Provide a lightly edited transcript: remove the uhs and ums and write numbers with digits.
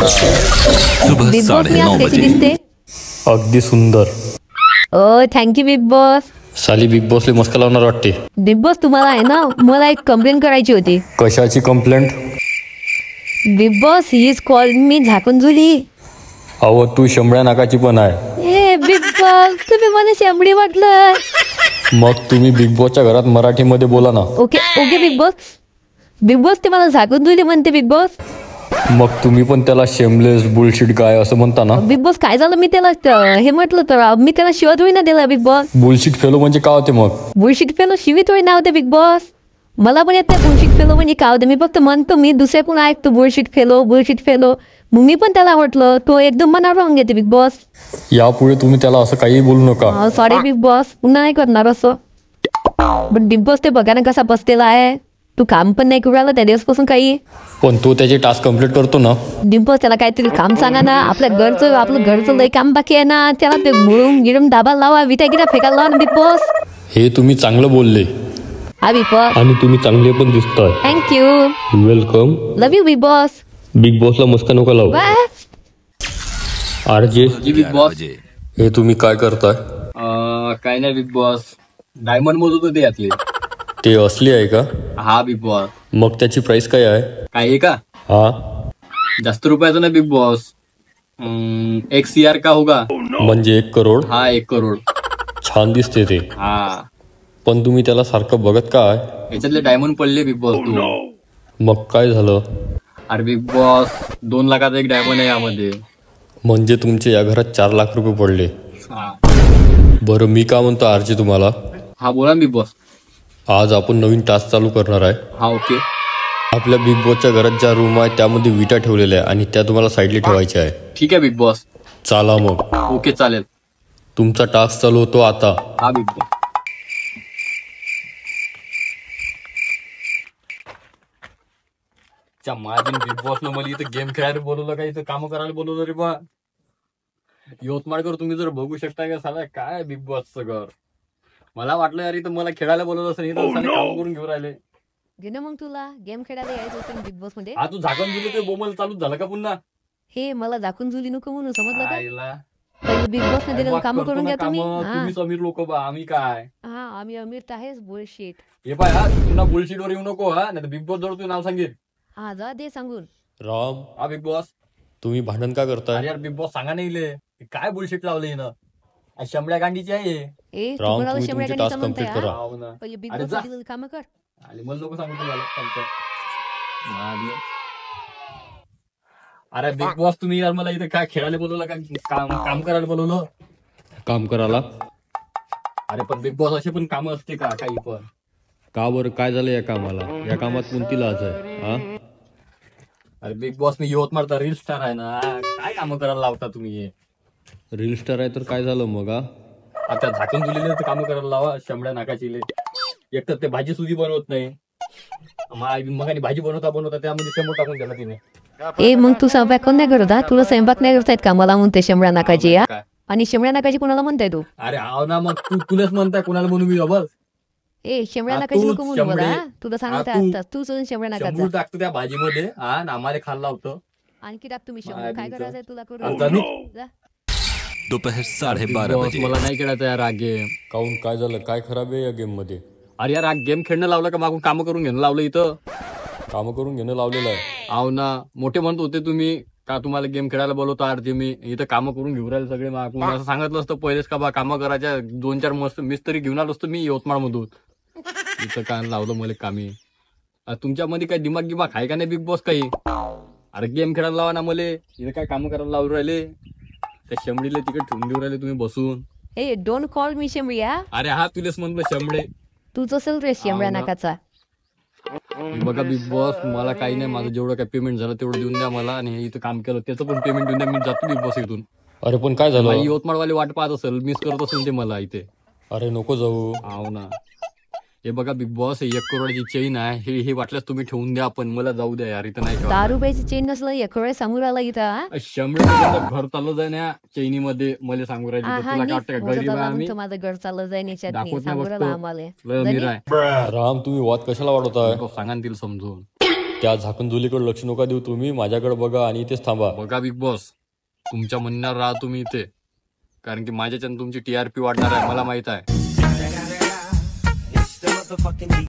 सुबह big boss मी 9:30 आज कशी बजे। दिसते? अगदी सुंदर. ओ थँक्यू बिग बॉस. साली बिग बॉसले मस्का लावणार वाटते. बिग बॉस तुम्हाला आहे ना, मला एक कंप्लेंट करायची होती. कशाची complaint? Big boss he is called me झाकून झुली. अहो तू शंभऱ्या नाकाची पण आहे. ए बिग बॉस तुम्ही मला शेंबडी वाटलं. मग तुम्ही बिग बॉसच्या घरात मराठीमध्ये बोला ना. Okay okay big boss. Big boss ते मला झाकून झुली म्हणते बिग बॉस. मग तुम्ही पण त्याला शेमलेस बुलशिट गाय असं म्हणता ना. बिग बॉस काय झालं, मी त्याला हे म्हटलं तर मी त्याला शिवा थोडी ना दिला बिग बॉस. बुलशिट फेलो म्हणजे काय होते मग? बुलशिट फेलो शिवी थोडी ना होते बिग बॉस. मला पण येत नाही बुलशिट फेलो म्हणजे काय होते. मी फक्त म्हणतो, मी दुसरे पण ऐकतो बुलशिट फेलो. मग मी पण त्याला म्हटलं, तो एकदम मनावर राहून घेते बिग बॉस. यापुढे तुम्ही त्याला असं काही बोलू नका. सॉरी बिग बॉस, पुन्हा नाही करणार असं. पण बिग बॉस ते बघा ना कसा बसलेला आहे. तू काम पण नाही करू राहिला त्या दिवसपासून काही. पण तो त्याचे टास्क कम्प्लीट करतो ना. बिग बॉस त्याला काहीतरी काम सांगा ना. आपलं घरचं लय काम बाकी आहे ना. त्याला ते गिळून डाबा लावा, विटा गिटा फेकायला लावा ना बिग बॉस. हे तुम्ही चांगलं बोलले हा बिग बॉस. आणि तुम्ही चांगले पण दिसताय. Thank you. Welcome. Love you big boss. Big बॉसला मस्का नका लावू. बस. RJ big boss. हे तुम्ही काय करताय? काय नाही बिग बॉस, डायमंड मोजत होते यातले. ते असली आहे का? हा बिग बॉस. मग त्याची प्राइस काय आहे? काय आहे का? हा जास्त रुपयाचं ना बिग बॉस. 1 CR का होगा. म्हणजे 1 करोड. हा 1 करोड. छान दिसते ते. हा पण तुम्ही त्याला सारखं बघत काय? याच्यातले डायमंड पडले बिग बॉस तू. मग काय झालं? अरे बिग बॉस 2 लाखाचा एक डायमंड आहे यामध्ये. म्हणजे तुमचे या घरात 4 लाख रुपये पडले. हा बरं मी काय म्हणतो आरजे तुम्हाला, हा बोला बिग बॉस. आज आपण नवीन टास्क चालू करणार आहे. हा ओके. आपल्या बिग बॉसच्या घरात ज्या रूम आहे त्यामध्ये विटा ठेवलेल्या आहे आणि त्या तुम्हाला साईडला ठेवायच्या आहे. ठीक आहे बिग बॉस. चला मग ओके चालेल. तुमचा टास्क चालू होतो आता. हा बिग बॉस. माझी बिग बॉसनं मला इथं गेम खेळायला बोलवलं का, इथं काम करायला बोलवलं रे बा. यवतमाळकर तुम्ही जर बघू शकता का साला काय बिग बॉसचं घर. मला वाटलं यार इथं मला खेळायला बोलवलं असं, इथं काम करून घेऊन राहिले. घे ना मग, तुला गेम खेळायला यायचं होतं बिग बॉस मध्ये. हा तू झाकण दिलं ते बोमल चालू झालं का पुन्हा? हे मला दाखवून जुली नको म्हणून समजलं का. आईला. पहिले बिग बॉस मध्ये मग काम करतो करून ना घ्या तुम्ही. कामं. तुम्हीच अमीर लोक बा, आम्ही काय. हा आम्ही अमीर आहेच बुलशिट. हे पाय हा पुन्हा बुलशीट वर येऊ नको हा, नाही बिग बॉस जवळ तू नाव सांगेल. हा जा दे सांगून. राम हा बिग बॉस. तुम्ही भांडण का करताय? अरे यार बिग बॉस सांगा नाही ले काय बुलशीट लावले ना. शंभऱ्या गांडीची आहे. ए राम, तुम्हाला तुम्ही शेंबड्या तुमचे गाडीचा टास्क म्हणताय complete करा. हा? हाव ना. पहिले बिग अरे बॉस जा. मध्ये काम कर. आणि मला लोक सांगतो मला त्यांचं. अरे बिग बॉस तुम्ही यार मला इथं काय खेळायला बोलवलं का, काम करायला बोलवलं. काम करायला? अरे पण बिग बॉस असे पण काम असते का काही पण. का बरं काय झालं या कामाला? या कामात कोणती लाज आहे? हा अरे बिग बॉस मी यवतमाळचा रील स्टार आहे ना, काय काम करायला लावता तुम्ही. रील स्टार आहे तर काय झालं मग? आता झाकण दिलेले काम करायला लावा शंभऱ्या नाकाची. एक तर ते भाजी सुधी बनवत नाही. मग भाजी बनवता त्यामध्ये शेंबूड टाकून दिला तिने. ए मग तू स्वयंपाक कोण नाही करत हा? तुला स्वयंपाक नाही करतायत का? मला म्हणते शेंबड्या नाकाची हा. काय? आणि शेंबड्या नाकाची कोणाला म्हणताय तू? अरे आव ना, मग तुलाच म्हणताय कोणाला म्हणू मी बस. ए शेंबड्या हा, नाकाची तूच नको म्हणू मला शेंबडे. हा. तुला सांगते हा, तू. आता तू सोडून शेंबड्या नाकाचा. शेंबूड टाकतो त्या भाजीमध्ये हा ना, आम्हाला खाल्ला होतं. आणखी टाक तुम्ही शेंबूड. काय तुमचं. करायचंय तुला आता करू नाही. जा. दोपहर बिग 12:30 बॉस, बजे। मला नाही खेळायचा यार हा गेम. काऊन काय झालं? काय खराब आहे या गेम मध्ये? अरे यार हा गेम खेळणं लावलं का, मागून काम करून घेणं लावलं इथं. काम करून घेणं लावलेलं आहे. आव ना, मोठे म्हणत होते तुम्ही का तुम्हाला गेम खेळायला बोलवतो आरती. मी इथं कामं करून घेऊन राहिले सगळे. मागून असं सांगितलं असतं पहिलेच का बा कामं करायच्या 2-4 मस्त मिस्त्री घेऊन आलो असतो मी यवतमाळ मधून. इथं काय लावलं मला कामी. तुमच्यामध्ये काय दिमाग गिमाग आहे का नाही बिग बॉस काही? अरे गेम खेळायला लावा ना मले, इथं काय कामं करायला लावून राहिले. त्या शेंबडीला तिकडे ठेवून देऊ राहिले तुम्ही बसून. ए डोंट कॉल मी शेंबडी हा. अरे हा तुलेच म्हणलं शेंबडे. तूच असेल रे शेंबड्या ना. नाकाचा. बघा बिग बॉस, मला काही नाही, माझं जेवढं काय पेमेंट झालं तेवढं देऊन द्या मला. आणि इथं काम केलं त्याचं पण पेमेंट देऊन द्या. मी जातो बिग बॉस इथून. अरे पण काय झालं? माझी यवतमाळवाले वाट पाहत असेल, मिस करत असेल ते मला इथे. अरे नको जाऊ. हाव ना. हे बघा बिग बॉस, 1 करोडची चेन आहे. हे वाटल्यास तुम्ही ठेवून द्या, पण मला जाऊ द्या यार, इथं नाही ठेवा. 10 रुपयाची चेन नसलं एक वेळ सांगू राहिला इथं हा. 100 घर चाललं जाय ना चैनीमध्ये, मला सांगू राहिली. हा तर हा तुला नी. काय वाटतं का मोठं गरीब आहे आम्ही? तुमचं माझं घर चाललं जाईन याच्यात दाखवत नाही सांगू राहिला बघतो. आम्हाला. लय अमीर आहे. राम तुम्ही वाद कशाला वाढवताय? सांगा ना तिला समजून. त्या झाकणझुलीकडे लक्ष नका देऊ तुम्ही, माझ्याकडे बघा आणि इथेच थांबा. बघा बिग बॉस, तुमच्या म्हणण्यावर राहा तुम्ही इथे, कारण की माझ्याच्यानं तुमची TRP वाढणार आहे मला माहित आहे.